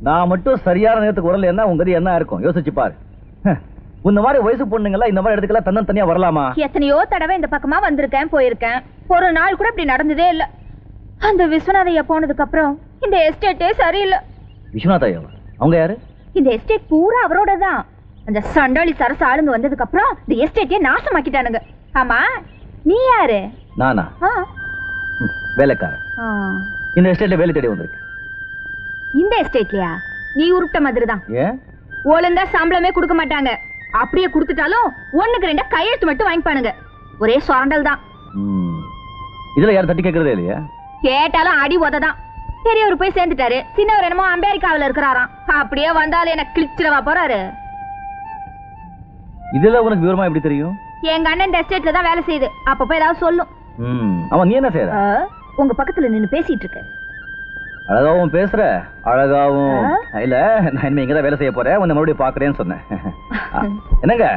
நான் மட்டும் சரியான நேரத்துக்கு வரல என்ன உங்க என்ன இருக்கும் யோசிச்சு பாரு. இந்த மாதிரி வயசு பொண்ணுங்களா இந்த மாதிரி இடத்துக்கெல்லாம் தன்னந்தனியா வரலாமா? எத்தனையோ தடவை இந்த பக்கமா வந்திருக்கேன் போயிருக்கேன். ஒரு நாள் கூட இப்படி நடந்ததே இல்ல. அந்த விஸ்வநாதையா போனதுக்கு அப்புறம் இந்த எஸ்டேட்டே சரியில்லை. விஸ்வநாதையா அவங்க யாரு? இந்த எஸ்டேட் பூரா அவரோட தான். அந்த சண்டாளி சரசு ஆளுங்க வந்ததுக்கு அப்புறம் இந்த எஸ்டேட்டே நாசமாக்கிட்டானுங்க. ஆமா நீ யாரு? நானா? வேலைக்காரன். இந்த எஸ்டேட்ல வேலை தேடி வந்திருக்கு. இந்த எஸ்டேட்லயா? நீ உருட்ட மாதிரி தான். ஏன்? ஒழுங்கா சம்பளமே கொடுக்க மாட்டாங்க. அப்படியே கொடுத்துட்டாலும் ஒண்ணுக்கு ரெண்டா கையெழுத்து மட்டும் வாங்கிப்பானுங்க. ஒரே சுரண்டல் தான். இதுல யாரும் தட்டி கேட்கறதே இல்லையா? கேட்டாலும் அடி உததான். பெரியவர் போய் சேர்ந்துட்டாரு. சின்னவர் என்னமோ அமெரிக்காவில இருக்கிறாராம். அப்படியே வந்தாலும் என்ன கிழிச்சிடவா போறாரு. இதுல உனக்கு விவரமா எப்படி தெரியும்? எங்க அண்ணன் இந்த எஸ்டேட்ல தான் வேலை செய்யுது. அப்பப்ப ஏதாவது சொல்லும். அவன் நீ என்ன செய்யற? உங்க பக்கத்துல நின்னு பேசிட்டு இருக்க. அழகாவும் பேசுற அழகாவும் இல்ல. நான் இனிமே இங்கதான் வேலை செய்ய போறேன். உன்னை மறுபடியும் பாக்குறேன்னு சொன்னேன். என்னங்க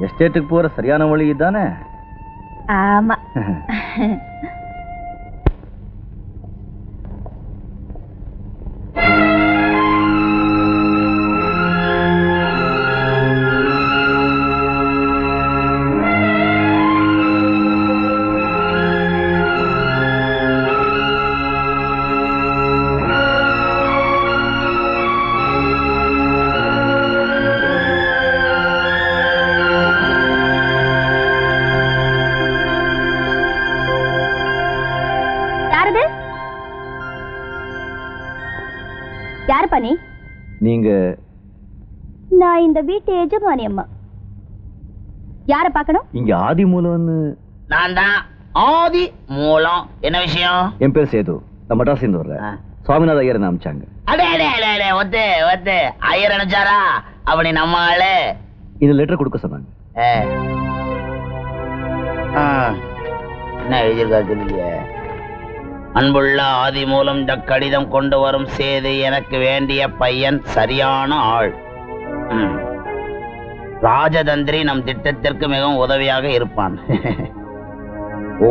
எஸ்டேட்டுக்கு போற சரியான வழி தானே? ஆமா. யாரு பண்ணி? நீங்க? நான் இந்த வீட்டு எஜமானி அம்மா. யார பார்க்கணும்? இங்க ஆதி மூலம்னு. நான் தான் ஆதி மூலம். என்ன விஷயம்? என் பேர் சேது. நான் மெட்ராஸ் இருந்து வர்றேன். சுவாமிநாத ஐயர் அனுப்பிச்சாங்க. அடே அடே அடே ஒத்து ஒத்து ஐயர் அனுப்பிச்சாரா? அப்படி நம்ம ஆளு இந்த லெட்டர் கொடுக்க சொன்னாங்க. என்ன எழுதியிருக்காரு? அன்புள்ள ஆதி மூலம் இந்த கடிதம் கொண்டு வரும் சேது எனக்கு வேண்டிய பையன் சரியான ஆள். ராஜதந்திரி நம் திட்டத்திற்கு மிகவும் உதவியாக இருப்பான்.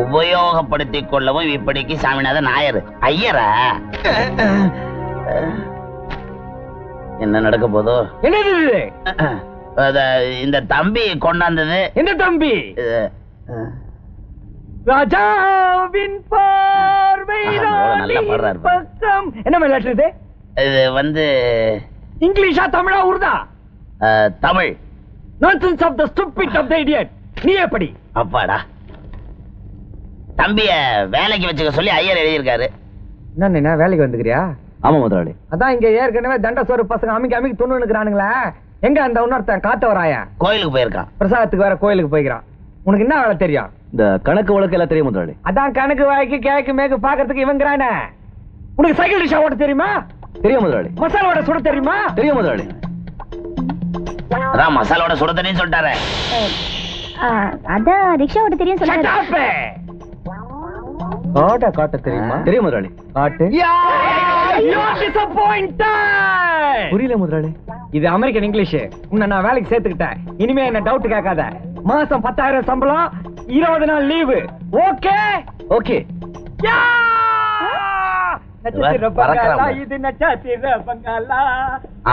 உபயோகப்படுத்திக் கொள்ளவும் இப்படிக்கு சாமிநாதன் நாயர். ஐயரா என்ன நடக்க போதோ? இந்த தம்பி கொண்டாந்தது. என்ன தம்பி? ராஜாவின் பார்வை நல்லா பாடுறாரு. என்ன லெட்டர் இது? இது வந்து இங்கிலீஷா தமிழா உருதா? Tamil. Nonsense of the stupid of the idiot. நீ எப்படி? அப்பாடா. தம்பிய வேலைக்கு வச்சுக்க சொல்லி ஐயர் எழுதியிருக்காரு. என்ன வேலைக்கு வந்துக்கிறியா? ஆமா முதலாளி. அதான் இங்க ஏற்கனவே தண்டசோறு பசங்க அமைக்க துண்ணுக்கிறானுங்களா? எங்க அந்த உன்னொருத்தன் காத்தவராயா? கோயிலுக்கு போயிருக்கான். பிரசாதத்துக்கு வேற கோயிலுக்கு போய்க்கிறான். உனக்கு என்ன வேலை தெரியும்? இந்த கணக்கு வழக்கு எல்லாம் தெரியும் முதலாளி. அதான் கணக்கு வாய்க்கு கேக்கு மேக்கு பாக்கிறதுக்கு இவங்கிறானே. உனக்கு சைக்கிள் ரிக்ஷா ஓட்ட தெரியுமா? தெரியும் முதலாளி. மசாலோட சுட தெரியுமா? தெரியும் முதலாளி. அதான் மசாலோட சுட தெரியும் சொல்லிட்டாரு. அதான் ரிக்ஷா ஓட்ட தெரியும் சொல்லிட்டாரு. காட்ட தெரியுமா? தெரியும் முதலாளி. காட்டு. புரியல முதலாளி. இது அமெரிக்கன் இங்கிலீஷ். உன்னை நான் வேலைக்கு சேர்த்துக்கிட்டேன். இனிமே என்ன டவுட் கேட்காத. மாசம் 10,000 சம்பளம், 20 நாள் லீவு. Okay okay.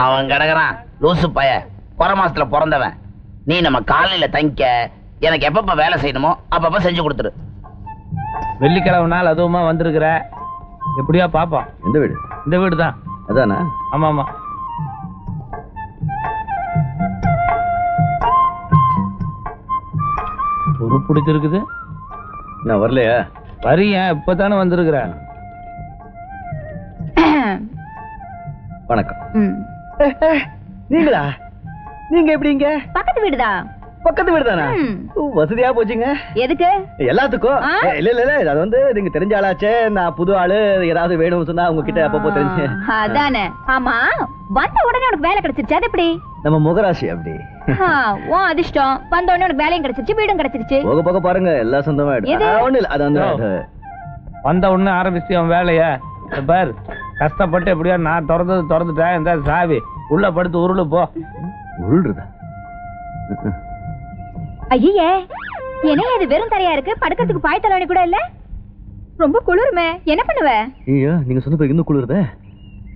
அவன் கிடக்குறான் லூசு பைய. குறை மாசத்துல பிறந்தவன். நீ நம்ம காலையில தங்கிக்க. எனக்கு எப்பப்ப வேலை செய்யணுமோ அப்பப்ப செஞ்சு கொடுத்துரு. வெள்ளிக்கிழமை நாள் அதுவுமா வந்திருக்கிற. எப்படியா பாப்போம். எந்த வீடு? இந்த வீடு தான். அதானா? ஆமா ஆமா. ஒரு பிடிச்சிருக்குது. நான் வரலையா? வரியா? இப்பதானே வந்திருக்கிறேன். வணக்கம். நீங்களா? நீங்க எப்படிங்க? பக்கத்து வீடுதான். பக்கத்து வீடு தானே? வசதியா போச்சுங்க. எதுக்கு? எல்லாத்துக்கும். இல்ல இல்ல இல்ல அது வந்து நீங்க தெரிஞ்ச ஆளாச்சே. நான் புது ஆளு. ஏதாவது வேணும்னு சொன்னா உங்ககிட்ட அப்பப்போ தெரிஞ்சு. அதானே. ஆமா வந்த உடனே உனக்கு வேலை கிடைச்சிருச்சு. அது எப்படி? நம்ம முகராசி அப்படி. உன் அதிர்ஷ்டம். வந்த உடனே உனக்கு வேலையும் கிடைச்சிருச்சு, வீடும் கிடைச்சிருச்சு. போக போக பாருங்க எல்லா சொந்தமாயிடும். ஒண்ணு இல்ல. அது வந்து வந்த உடனே ஆரம்பிச்சு அவன் வேலைய பார். கஷ்டப்பட்டு எப்படியா நான் திறந்துட்டேன். இந்த சாவி உள்ள படுத்து உருளு போ. உருள்றதா? ஐயே என்ன இது வெறும் தரையா இருக்கு? படுக்கிறதுக்கு பாய் தலைவணி கூட இல்ல. ரொம்ப குளிருமே. என்ன பண்ணுவ? ஐயோ நீங்க சொன்ன போய் இன்னும் குளிருதே.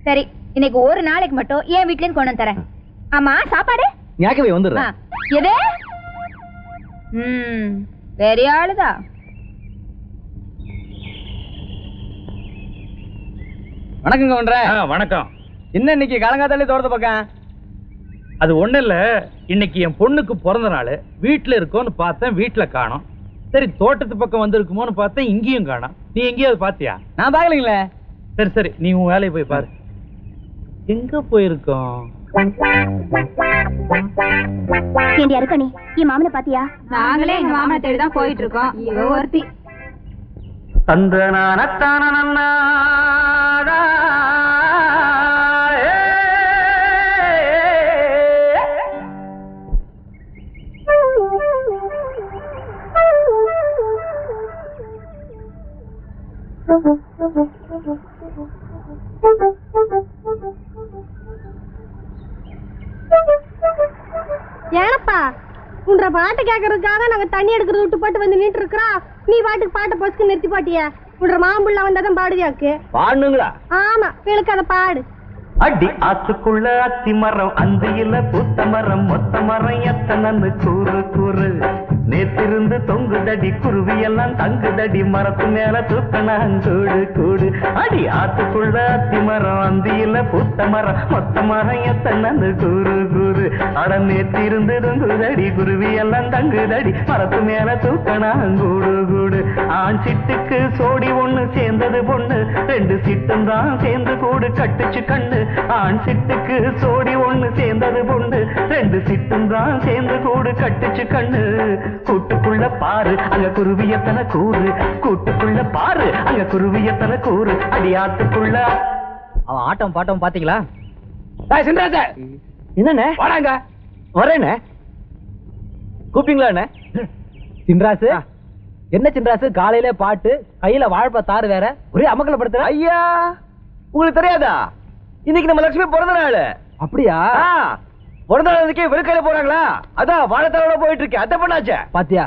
சரி இன்னைக்கு ஒரு நாளைக்கு மட்டும் என் வீட்ல இருந்து கொண்டு வந்து தரேன். ஆமா சாப்பாடு ஞாக்கவே வந்துடுறேன். எது? பெரிய ஆளுதா. வணக்கங்க ஒன்ற. வணக்கம். என்ன இன்னைக்கு காலங்காத்தாலே தோட்டத்தை பக்கம்? அது ஒண்ணு இல்ல, இன்னைக்கு என் பொண்ணுக்கு பிறந்த நாள். வீட்டுல இருக்கோன்னு பார்த்தேன், வீட்டுல காணோம். சரி தோட்டத்து பக்கம் வந்திருக்குமோன்னு பார்த்தேன், இங்கேயும் காணோம். நீ எங்கேயாவது பாத்தியா? நான் பாக்கலீங்களே. சரி சரி, நீ உன் வேலையை போய் பாரு. எங்க போயிருக்கோம்? இருக்கணி என் மாமனை பாத்தியா? நாங்களே எங்க மாமனை தேடிதான் போயிட்டு இருக்கோம். இவ ஒருத்தி ஏனப்பா உன்ற பாட்டு கேட்கறதுக்காக நாங்க தண்ணி எடுக்கிறது விட்டு போட்டு வந்து நின்று இருக்கிறோம். நீ பாட்டுக்கு பாட்டை பொசுக்கு நிறுத்தி பாட்டிய. உன்ற மாம்புள்ள வந்தாதான் பாடுவியாக்கு. பாடுங்களா? ஆமா, எனக்கு அதை பாடு. அடி ஆத்துக்குள்ள அத்தி மரம், அந்தியில பூத்த மரம், மொத்த மரம் எத்தனன்னு கூறு கூறு. நேத்திருந்து தொங்குதடி குருவி எல்லாம் தங்குதடி, மரத்து மேல தூக்கணாங்கூடு கூடு. அடி ஆத்துக்குள்ள அத்தி மரம், அந்தியில பூத்த மரம், மொத்த மரம் எத்தனன்னு கூறு கூறு. அட நேத்திருந்து தொங்குதடி குருவி எல்லாம் தங்குதடி, மரத்து மேல தூக்கணாங்கூடு கூடு. ஆண் சிட்டுக்கு சோடி ஒண்ணு சேர்ந்தது பொண்ணு, ரெண்டு சிட்டும் தான் சேர்ந்து கூடு கட்டுச்சு கண்ணு. ஆண் சிட்டுக்கு சோடி ஒண்ணு சேர்ந்தது பொண்ணு, ரெண்டு சிட்டும் தான் சேர்ந்து கூடு கட்டுச்சு கண்ணு. கூட்டுக்குள்ள பாரு அங்க குருவியத்தன கூறு, கூட்டுக்குள்ள பாரு அங்க குருவியத்தன கூறு. அடியாத்துக்குள்ள அவன் ஆட்டம் பாட்டம் பாத்தீங்களா? சின்ராஜ என்னண்ணே? வாடாங்க. வரேண்ணே. கூப்பிட்டீங்களா அண்ணே? சின்ராசு என்ன சின்ராசு, காலையில பாட்டு, கையில வாழைப்பா தாறு வேற, ஒரே அமக்கல படுத்துற. ஐயா உங்களுக்கு தெரியாதா? இன்னைக்கு நம்ம லட்சுமி பிறந்த நாள். அப்படியா? பிறந்த நாளுக்கே வெறுக்கையில போறாங்களா? அதான் வாழைத்தாரோட போயிட்டு இருக்கேன். அத பண்ணாச்சே பாத்தியா?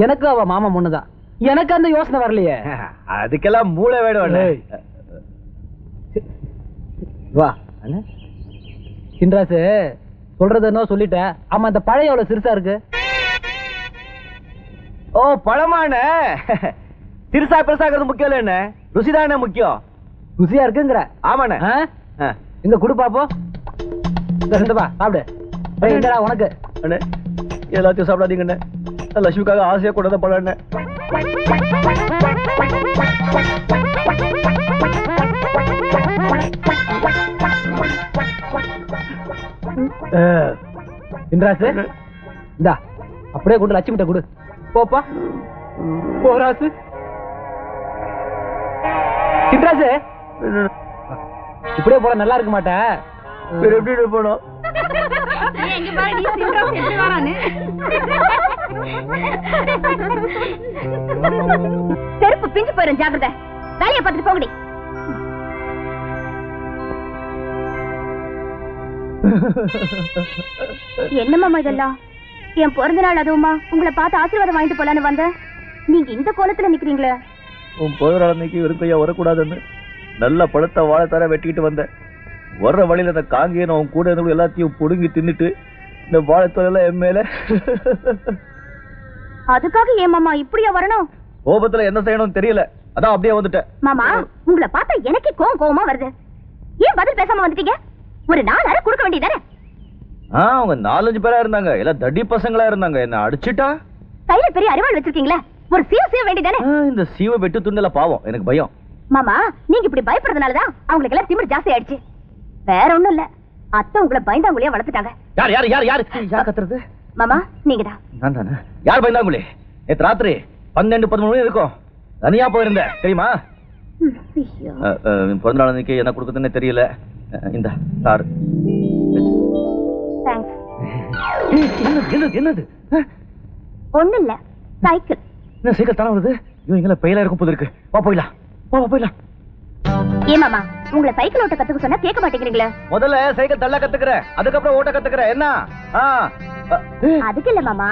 எனக்கு அவ மாமா முன்னதான். எனக்கு அந்த யோசனை வரலையே. அதுக்கெல்லாம் மூளை வேணும். வா அண்ணே. சின்ராசு சொல்றது என்ன சொல்லிட்ட. ஆமா, அந்த பழைய எவ்வளவு சிறுசா இருக்கு? ஓ பழமான சிறுசா பெருசாகிறது முக்கியம் இல்ல, என்ன ருசிதானே முக்கியம். ருசியா இருக்குங்கிற? ஆமாண்ணே. எங்க குடு பாப்போம். சாப்பிடு. உனக்கு அண்ணே எல்லாத்தையும் சாப்பிடாதீங்க அண்ணே. லட்சுமிக்காக ஆசையா கொண்டத பழம். சின்ராசு இந்தா அப்படியே கொண்டு லட்சுமிட்ட கொடு. போப்பா போராசு. சின்ராசு இப்படியே போட நல்லா இருக்க மாட்டேன். எப்படி போனோம்? செருப்பு பிஞ்சு போயிரும், ஜாக்கிரதை. வேலையை பார்த்துட்டு போங்கடி. என்னம்மா இதெல்லாம்? என் பிறந்த நாள் அதுவுமா உங்களை பார்த்து ஆசீர்வாதம் வாங்கிட்டு போலான்னு வந்தேன். நீங்க இந்த கோலத்துல நிக்கிறீங்களே. உன் பிறந்த நாள் அன்னைக்கு வெறுக்கையா வரக்கூடாதுன்னு நல்ல பழுத்த வாழைத்தார வெட்டிக்கிட்டு வந்தேன். வர்ற வழியில அந்த காங்கேயன் அவன் கூட இருந்தவங்க எல்லாத்தையும் புடுங்கி தின்னுட்டு இந்த வாழைத்தோல என் மேல. அதுக்காக ஏன் மாமா இப்படியா வரணும்? கோபத்துல என்ன செய்யணும்னு தெரியல, அதான் அப்படியே வந்துட்டேன். மாமா உங்களை பார்த்தா எனக்கே கோவமா வருது. ஏன் பதில் பேசாம வந்துட்டீங்க? ஒரு 4 அரை கொடுக்க வேண்டியதானே? அவங்க 4-5 பேரா இருந்தாங்க, எல்லாம் தடி பசங்களா இருந்தாங்க. என்ன அடிச்சுட்டா? கையில பெரிய அரிவாள் வச்சிருக்கீங்களா? ஒரு சீவ வேண்டியதானே? இந்த சீவ வெட்டு துண்டல பாவம், எனக்கு பயம். மாமா நீங்க இப்படி பயப்படுறதுனாலதான் அவங்களுக்கு எல்லாம் திமிர் ஜாஸ்தி ஆயிடுச்சு. வேற ஒண்ணும் இல்ல, அத்தை உங்களை பயந்தாங்குழியா வளர்த்துட்டாங்க. யார் யார் யார் யார் யார் கத்துறது? மாமா நீங்கதான். நான் தானே. யார் பயந்தாங்குழி? நேத்து ராத்திரி 12-13 மணி இருக்கும், தனியா போயிருந்தேன் தெரியுமா? பிறந்த நாள் அன்னைக்கு என்ன கொடுக்குதுன்னு தெரியல. இந்த சார் என்னது? ஒண்ணு இல்ல, சைக்கிள். என்ன சைக்கிள் தானே வருது? இவங்க பெயிலா இருக்கும் போது இருக்கு. வா போயிடலாம், வா போயிடலாம். ஏன் மாமா உங்களை சைக்கிள் ஓட்ட கத்துக்க சொன்னா கேட்க மாட்டேங்கிறீங்களா? முதல்ல சைக்கிள் தள்ள கத்துக்கிறேன், அதுக்கப்புறம் ஓட்ட கத்துக்கிறேன். என்ன? அதுக்கு இல்ல மாமா,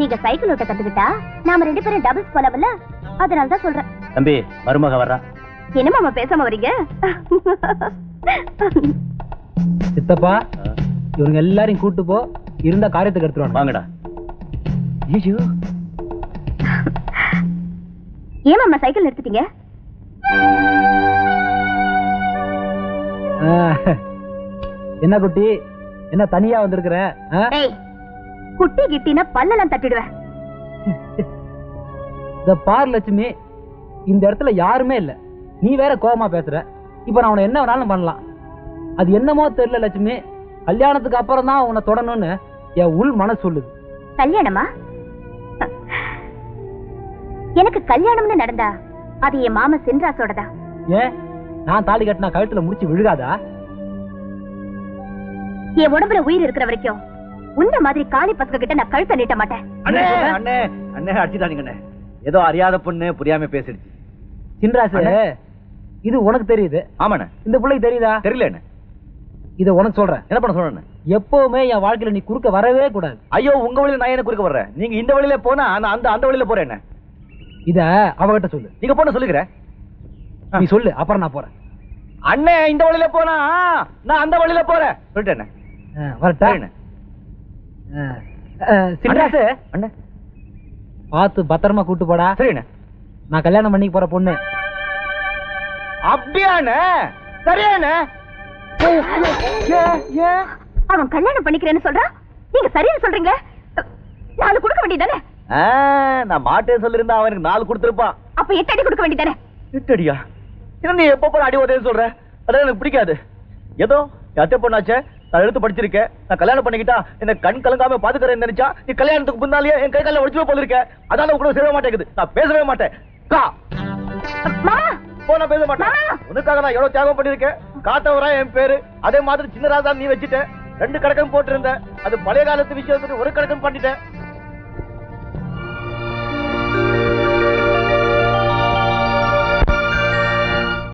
நீங்க சைக்கிள் ஓட்ட கத்துக்கிட்டா நாம 2 பேரும் டபுள்ஸ் போலவல்ல, அதனாலதான் சொல்றேன். தம்பி மருமக வர்றா. என்ன மாமா பேசாம வரீங்க? சித்தப்பா இவங்க எல்லாரையும் கூட்டு போ, இருந்த காரியத்துக்கு எடுத்துருவாங்க. வாங்கடா. ஐயோ, ஏன் அம்மா சைக்கிள் எடுத்துட்டீங்க? என்ன குட்டி, என்ன தனியா வந்திருக்கிற? குட்டி கிட்டினா பல்லெல்லாம் தட்டிடுவேன். இந்த பார் லட்சுமி, இந்த இடத்துல யாருமே இல்ல, நீ வேற கோபமா பேசுற. இப்ப நான் உன்னை என்ன வேணாலும் பண்ணலாம். அது என்னமோ தெரியல லட்சுமி, கல்யாணத்துக்கு அப்புறம் தான் உன்னை தொடணும்னு என் உள் மனசு சொல்லுது. கல்யாணமா? எனக்கு கல்யாணம்னு நடந்தா அது என் மாமா சென்றாசோடதா. ஏன் நான் தாலி கட்டினா கழுத்துல முடிச்சு விழுகாதா? என் உடம்புல உயிர் இருக்கிற வரைக்கும் உன்ன மாதிரி காளி பசங்க கிட்ட நான் கழுத்தை நீட்ட மாட்டேன். அண்ணே அண்ணே அண்ணே அடிச்சுதானுங்கண்ணே. ஏதோ அறியாத பொண்ணு புரியாம பேசிடுச்சு. சின்ராசு, இது உனக்கு தெரியுது. ஆமாண்ணே. இந்த பிள்ளைக்கு தெரியுதா? தெரியல என்ன. இத உனக்கு சொல்றேன். என்ன பண்ண சொல்றேன்? எப்பவுமே என் வாழ்க்கையில நீ குறுக்க வரவே கூடாது. ஐயோ, உங்க வழியில நான் என்ன குறுக்க வர்றேன்? நீங்க இந்த வழியில போனா நான் அந்த வழியில போறேன். என்ன இத அவகிட்ட சொல்லு. நீங்க போன சொல்லுகிறேன். நீ சொல்லு, அப்புறம் நான் போறேன். அண்ணே இந்த வழியில போனா நான் அந்த வழியில போறேன் சொல்லிட்டேன். வரட்டா? சின்ராசு, அண்ணே பார்த்து பத்திரமா கூட்டு போடா. சரிண்ணே. நான் கல்யாணம் பண்ணிக்க போற பொண்ணு. அப்படியாண்ணே? சரியாண்ணே. அவன் கல்யாணம் பண்ணிக்கிறேன்னு சொல்றான், நீங்க சரின்னு சொல்றீங்க. நாலு கொடுக்க வேண்டியதானே? நான் மாட்டேன்னு சொல்லிருந்தா அவனுக்கு 4 கொடுத்திருப்பான். அப்ப 8 அடி கொடுக்க வேண்டியதானே? 8 அடியா? என்ன நீ எப்ப போற அடி உதவி சொல்ற? அதெல்லாம் எனக்கு பிடிக்காது. ஏதோ அத்தை பொண்ணாச்சே, நான் எடுத்து படிச்சிருக்கேன். நான் கல்யாணம் பண்ணிக்கிட்டா என்ன கண் கலங்காம பாத்துக்கிறேன்னு நினைச்சா நீ கல்யாணத்துக்கு முன்னாலேயே என் கை கால உடைச்சு போல இருக்க. அதால கூட சேரவே மாட்டேங்குது. நான் பேசவே மாட்டேன். நான் பேச மாட்டேன். உனக்காக நான் எவ்வளவு தியாகம் பண்ணிருக்கேன். காத்தவரா என் பேரு. அதே மாதிரி சின்ன ராசா நீ வச்சுட்ட. 2 கணக்கம் போட்டிருந்த. அது பழைய காலத்து விஷயத்துக்கு ஒரு கணக்கம் பண்ணிட்டேன்.